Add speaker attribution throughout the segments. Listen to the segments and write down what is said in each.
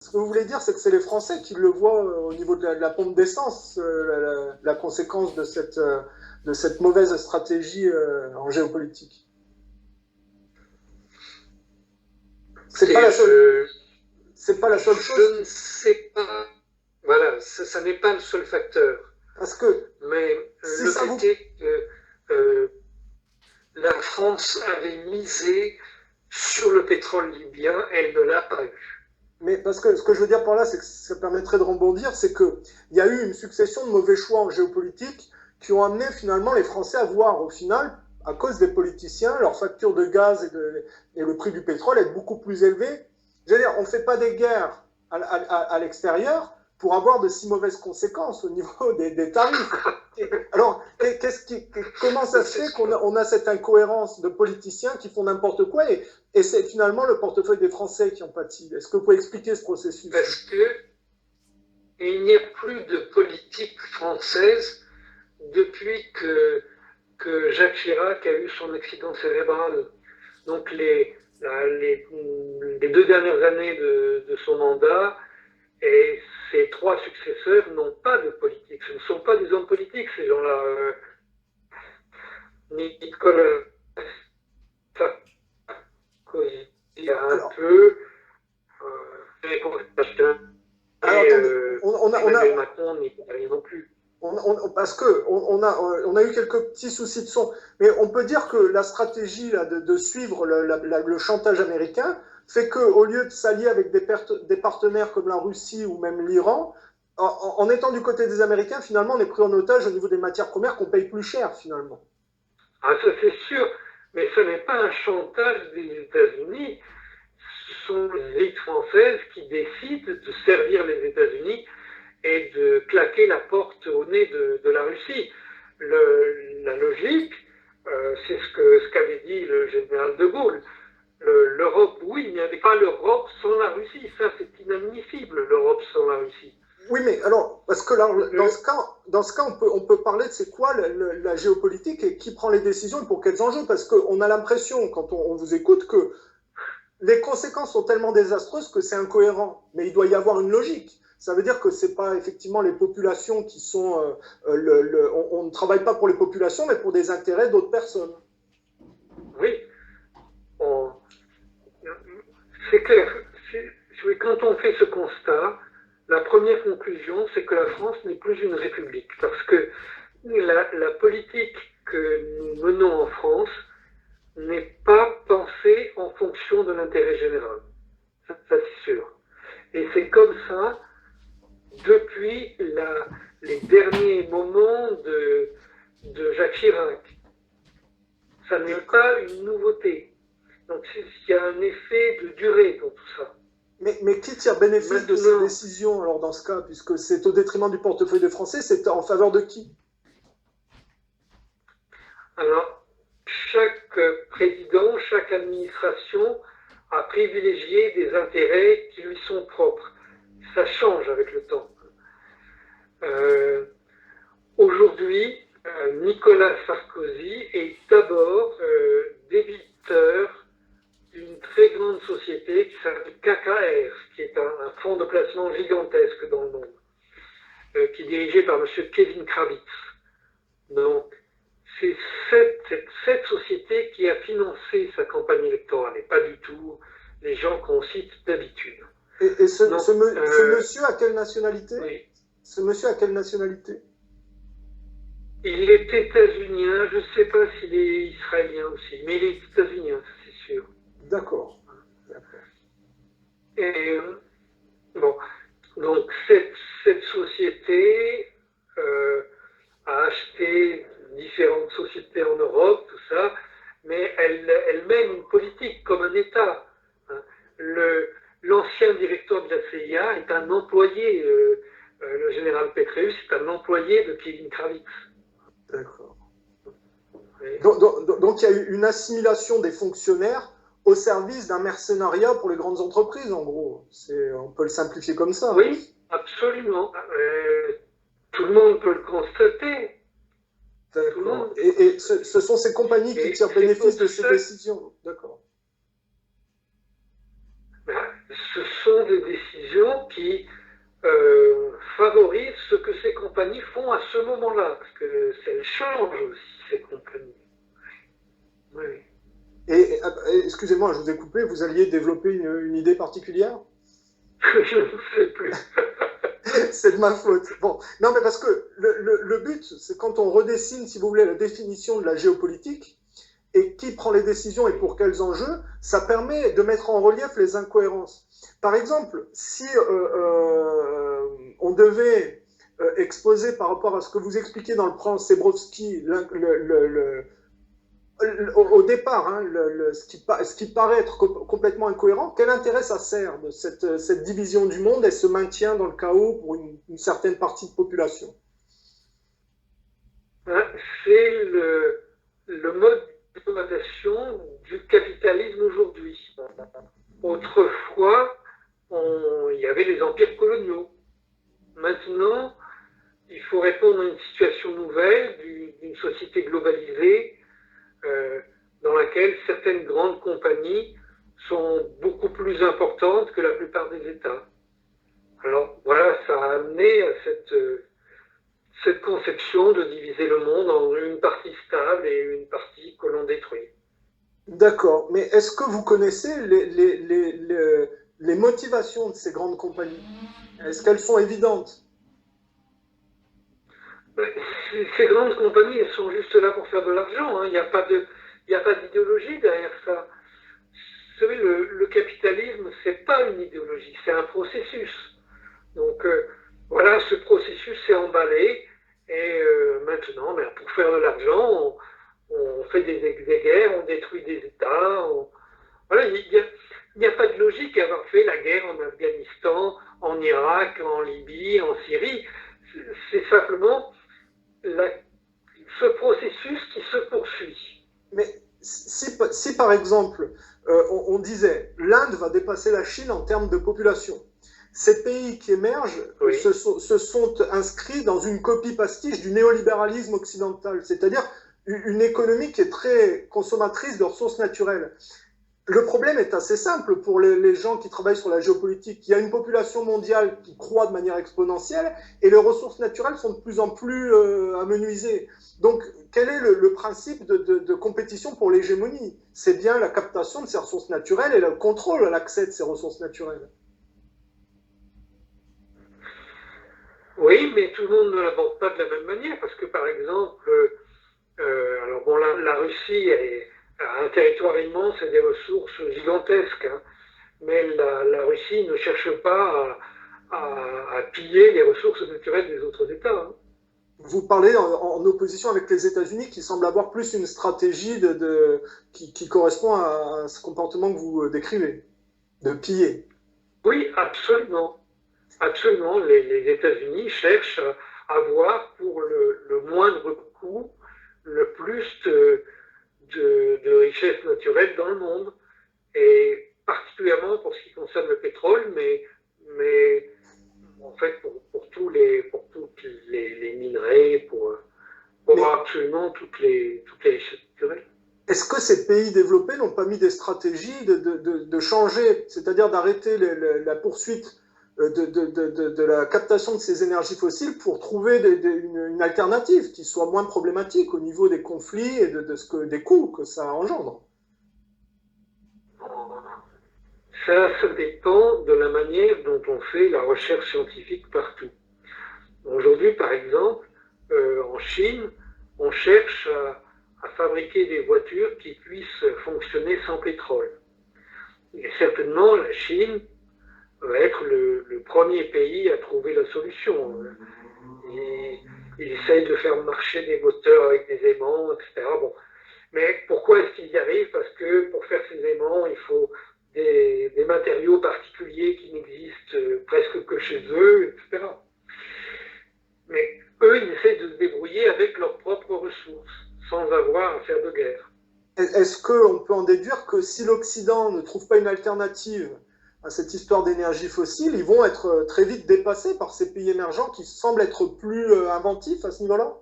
Speaker 1: Ce que vous voulez dire, c'est que c'est les Français qui le voient au niveau de la pompe d'essence, la conséquence de cette mauvaise stratégie en géopolitique. C'est pas la seule. C'est pas la seule chose.
Speaker 2: Je ne sais pas. Voilà, ça n'est pas le seul facteur.
Speaker 1: Parce que.
Speaker 2: Mais
Speaker 1: si
Speaker 2: le fait est que la France avait misé sur le pétrole libyen, elle ne l'a pas eu.
Speaker 1: Mais parce que ce que je veux dire par là, c'est que ça permettrait de rebondir, c'est qu'il y a eu une succession de mauvais choix en géopolitique qui ont amené finalement les Français à voir au final, à cause des politiciens, leur facture de gaz et le prix du pétrole être beaucoup plus élevé. Je veux dire, on ne fait pas des guerres à l'extérieur pour avoir de si mauvaises conséquences au niveau des tarifs. Alors, comment ça se fait qu'on a cette incohérence de politiciens qui font n'importe quoi et c'est finalement le portefeuille des Français qui en pâtit? Est-ce que vous pouvez expliquer ce processus?
Speaker 2: Parce qu'il n'y a plus de politique française depuis que Jacques Chirac a eu son accident cérébral. Donc les 2 dernières années de son mandat, et ses 3 successeurs n'ont pas de politique. Ce ne sont pas des hommes politiques, ces gens-là. Nicolas Sarkozy un peu. Emmanuel Macron n'y peut rien non plus.
Speaker 1: Parce qu'on a eu quelques petits soucis de son. Mais on peut dire que la stratégie là, de suivre le chantage américain fait qu'au lieu de s'allier avec des partenaires comme la Russie ou même l'Iran, en étant du côté des Américains, finalement, on est pris en otage au niveau des matières premières qu'on paye plus cher, finalement.
Speaker 2: Ah, ça c'est sûr, mais ce n'est pas un chantage des États-Unis. Ce sont les élites françaises qui décident de servir les États-Unis et de claquer la porte au nez de la Russie. La logique, c'est ce qu'avait dit le général de Gaulle. L'Europe, oui, il n'y avait pas l'Europe sans la Russie. Ça, c'est inadmissible, l'Europe sans la Russie.
Speaker 1: Oui, mais alors, parce que là, dans ce cas on peut parler de c'est quoi la géopolitique et qui prend les décisions et pour quels enjeux. Parce qu'on a l'impression, quand on vous écoute, que les conséquences sont tellement désastreuses que c'est incohérent. Mais il doit y avoir une logique. Ça veut dire que ce n'est pas effectivement les populations qui sont... on ne travaille pas pour les populations, mais pour des intérêts d'autres personnes.
Speaker 2: Oui. C'est clair. Quand on fait ce constat, la première conclusion, c'est que la France n'est plus une république. Parce que la politique que nous menons en France n'est pas pensée en fonction de l'intérêt général. Ça c'est sûr. Et c'est comme ça depuis les derniers moments de Jacques Chirac. Ça n'est pas une nouveauté. Donc il y a un effet de durée dans tout ça.
Speaker 1: Mais qui tire bénéfice de ces décisions alors dans ce cas, puisque c'est au détriment du portefeuille des Français, c'est en faveur de qui?
Speaker 2: Alors, chaque président, chaque administration a privilégié des intérêts qui lui sont propres. Ça change avec le temps. Aujourd'hui, Nicolas Sarkozy est d'abord débiteur d'une très grande société qui s'appelle KKR, qui est un fonds de placement gigantesque dans le monde, qui est dirigé par M. Kevin Kravitz. Donc, c'est cette société qui a financé sa campagne électorale, et pas du tout les gens qu'on cite d'habitude.
Speaker 1: Et ce monsieur a quelle nationalité?
Speaker 2: Oui.
Speaker 1: Ce monsieur a quelle nationalité?
Speaker 2: Il est états-unien, je ne sais pas s'il est israélien aussi, mais il est états-unien, c'est sûr.
Speaker 1: D'accord.
Speaker 2: Et bon, donc cette société a acheté différentes sociétés en Europe, tout ça, mais elle mène une politique comme un État. L'ancien directeur de la CIA est un employé, le général Petraeus est un employé de Kevin Kravitz.
Speaker 1: D'accord. Donc il y a eu une assimilation des fonctionnaires au service d'un mercenariat pour les grandes entreprises, en gros. On peut le simplifier comme ça.
Speaker 2: Oui, absolument. Tout le monde peut le constater.
Speaker 1: D'accord. Et ce sont ces compagnies qui tirent bénéfice de ces décisions. D'accord.
Speaker 2: Ce sont des décisions qui favorise ce que ces compagnies font à ce moment-là, parce que elles changent aussi, ces compagnies. Oui.
Speaker 1: Et excusez-moi, je vous ai coupé, vous alliez développer une idée particulière?
Speaker 2: Je ne sais plus.
Speaker 1: C'est de ma faute. Bon, non, mais parce que le but, c'est quand on redessine, si vous voulez, la définition de la géopolitique, et qui prend les décisions et pour quels enjeux, ça permet de mettre en relief les incohérences. Par exemple, si on devait exposer par rapport à ce que vous expliquez dans le plan Sebrowski, au départ, hein, ce qui paraît être complètement incohérent, quel intérêt ça sert de cette division du monde et ce maintien dans le chaos pour une certaine partie de population?
Speaker 2: C'est le mode d'exploitation du capitalisme aujourd'hui. Autrefois, il y avait les empires coloniaux. Maintenant, il faut répondre à une situation nouvelle d'une société globalisée dans laquelle certaines grandes compagnies sont beaucoup plus importantes que la plupart des États. Alors voilà, ça a amené à cette conception de diviser le monde en une partie stable et une partie que l'on détruit.
Speaker 1: D'accord, mais est-ce que vous connaissez les motivations de ces grandes compagnies? Est-ce qu'elles sont évidentes?
Speaker 2: Ces grandes compagnies, elles sont juste là pour faire de l'argent. Hein. Il n'y a pas d'idéologie derrière ça. Vous savez, le capitalisme, c'est pas une idéologie, c'est un processus. Donc voilà, ce processus s'est emballé et maintenant, pour faire de l'argent, on fait des guerres, on détruit des États. Voilà, il n'y a pas de logique à avoir fait la guerre en Afghanistan, en Irak, en Libye, en Syrie. C'est simplement ce processus qui se poursuit.
Speaker 1: Mais si par exemple, on disait l'Inde va dépasser la Chine en termes de population, ces pays qui émergent
Speaker 2: oui.
Speaker 1: se sont inscrits dans une copie-pastiche du néolibéralisme occidental, c'est-à-dire une économie qui est très consommatrice de ressources naturelles. Le problème est assez simple pour les gens qui travaillent sur la géopolitique. Il y a une population mondiale qui croît de manière exponentielle et les ressources naturelles sont de plus en plus amenuisées. Donc, quel est le principe de compétition pour l'hégémonie? C'est bien la captation de ces ressources naturelles et le contrôle à l'accès de ces ressources naturelles.
Speaker 2: Oui, mais tout le monde ne l'aborde pas de la même manière parce que, par exemple, alors bon, la Russie a un territoire immense et des ressources gigantesques, hein, mais la Russie ne cherche pas à piller les ressources naturelles des autres États. Hein.
Speaker 1: Vous parlez en opposition avec les États-Unis qui semblent avoir plus une stratégie qui correspond à ce comportement que vous décrivez, de piller.
Speaker 2: Oui, absolument. Absolument. Les États-Unis cherchent à avoir pour le moindre coût le plus de richesses naturelles dans le monde, et particulièrement pour ce qui concerne le pétrole, mais en fait pour toutes les minerais, pour absolument toutes les richesses naturelles.
Speaker 1: Est-ce que ces pays développés n'ont pas mis des stratégies de changer, c'est-à-dire d'arrêter la poursuite de la captation de ces énergies fossiles pour trouver une alternative qui soit moins problématique au niveau des conflits et des coûts que ça engendre?
Speaker 2: Ça dépend de la manière dont on fait la recherche scientifique partout. Aujourd'hui, par exemple, en Chine, on cherche à fabriquer des voitures qui puissent fonctionner sans pétrole. Et certainement, la Chine va être le premier pays à trouver la solution. Et il essaye de faire marcher des moteurs avec des aimants, etc. Bon. Mais pourquoi est-ce qu'il y arrive? Parce que pour faire ces aimants, il faut des matériaux particuliers qui n'existent presque que chez eux, etc. Mais eux, ils essaient de se débrouiller avec leurs propres ressources, sans avoir à faire de guerre.
Speaker 1: Est-ce qu'on peut en déduire que si l'Occident ne trouve pas une alternative à cette histoire d'énergie fossile, ils vont être très vite dépassés par ces pays émergents qui semblent être plus inventifs à ce niveau-là?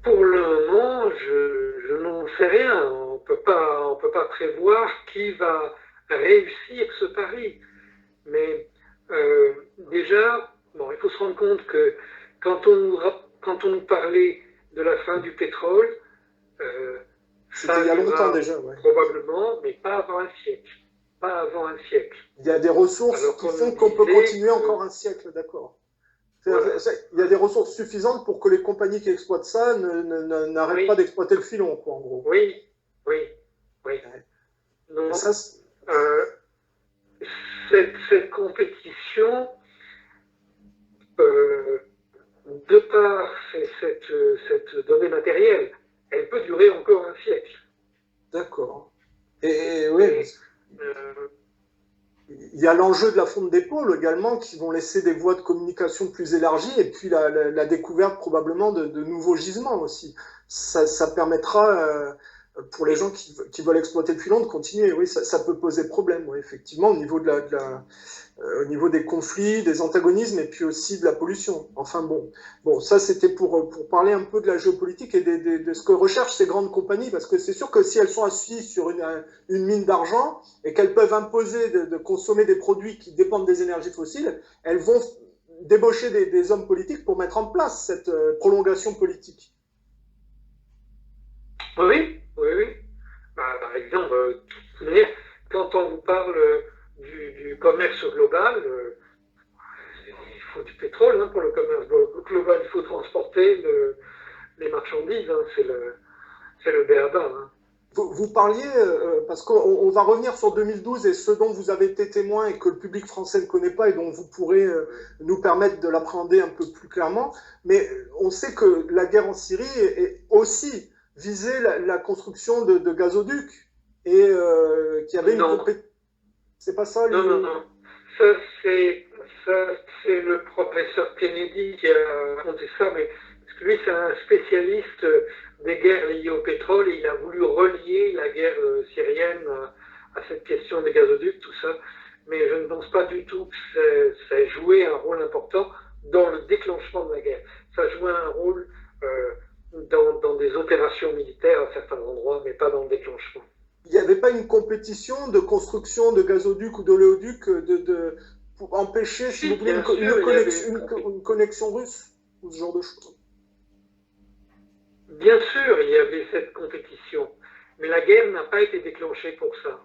Speaker 2: Pour le moment, je n'en sais rien. On peut pas prévoir qui va réussir ce pari. avis. Mais déjà, bon, il faut se rendre compte que quand on nous parlait de la fin du pétrole,
Speaker 1: c'était il y a longtemps déjà. Ouais.
Speaker 2: Probablement, mais pas avant un siècle. Pas avant un siècle.
Speaker 1: Il y a des ressources qui font qu'on peut continuer encore un siècle, d'accord. Voilà. Il y a des ressources suffisantes pour que les compagnies qui exploitent ça n'arrêtent pas d'exploiter le filon, quoi, en gros.
Speaker 2: Oui, oui, oui. Donc, ça, cette compétition, de par cette donnée matérielle, elle peut durer encore un siècle.
Speaker 1: D'accord. Et oui. Il y a l'enjeu de la fonte d'épaule également, qui vont laisser des voies de communication plus élargies, et puis la découverte probablement de nouveaux gisements aussi. Ça permettra, pour les gens qui veulent exploiter le filon, de continuer. Oui, ça peut poser problème, oui, effectivement, au niveau au niveau des conflits, des antagonismes, et puis aussi de la pollution. Enfin bon, ça c'était pour parler un peu de la géopolitique et de ce que recherchent ces grandes compagnies, parce que c'est sûr que si elles sont assises sur une mine d'argent et qu'elles peuvent imposer de consommer des produits qui dépendent des énergies fossiles, elles vont débaucher des hommes politiques pour mettre en place cette prolongation politique.
Speaker 2: Oui. Par exemple, quand on vous parle du commerce global, il faut du pétrole pour le commerce global, il faut transporter les marchandises, c'est le b.a.-ba.
Speaker 1: Vous parliez, parce qu'on va revenir sur 2012 et ce dont vous avez été témoin et que le public français ne connaît pas et dont vous pourrez nous permettre de l'appréhender un peu plus clairement, mais on sait que la guerre en Syrie est aussi visait la construction de gazoducs et qu'il y avait une compétition. C'est pas ça
Speaker 2: Non. Ça, c'est le professeur Kennedy qui a raconté ça, mais parce que lui, c'est un spécialiste des guerres liées au pétrole et il a voulu relier la guerre syrienne à cette question des gazoducs, tout ça. Mais je ne pense pas du tout que ça ait joué un rôle important dans le déclenchement de la guerre. Ça a joué un rôle dans des opérations militaires à certains endroits, mais pas dans le déclenchement.
Speaker 1: Il n'y avait pas une compétition de construction de gazoducs ou d'oléoducs pour empêcher, si vous voulez, une connexion russe ou ce genre de choses?
Speaker 2: Bien sûr, il y avait cette compétition, mais la guerre n'a pas été déclenchée pour ça.